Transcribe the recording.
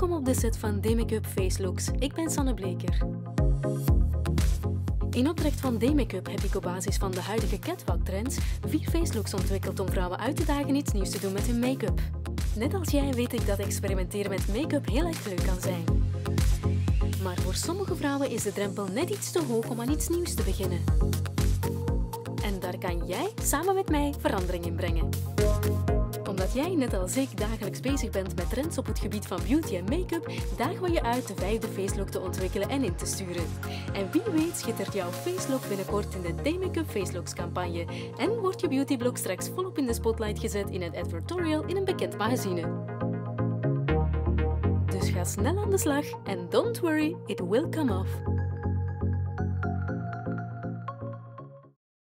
Welkom op de set van D-Make-up Face Looks. Ik ben Sanne Bleker. In opdracht van D-Make-up heb ik op basis van de huidige catwalk trends 4 facelooks ontwikkeld om vrouwen uit te dagen iets nieuws te doen met hun make-up. Net als jij weet ik dat experimenteren met make-up heel erg leuk kan zijn. Maar voor sommige vrouwen is de drempel net iets te hoog om aan iets nieuws te beginnen. En daar kan jij samen met mij verandering in brengen. Omdat jij, net als ik, dagelijks bezig bent met trends op het gebied van beauty en make-up, dagen we je uit de 5e facelook te ontwikkelen en in te sturen. En wie weet schittert jouw facelook binnenkort in de D-Make-up Facelooks campagne en wordt je beautyblog straks volop in de spotlight gezet in een advertorial in een bekend magazine. Dus ga snel aan de slag en don't worry, it will come off.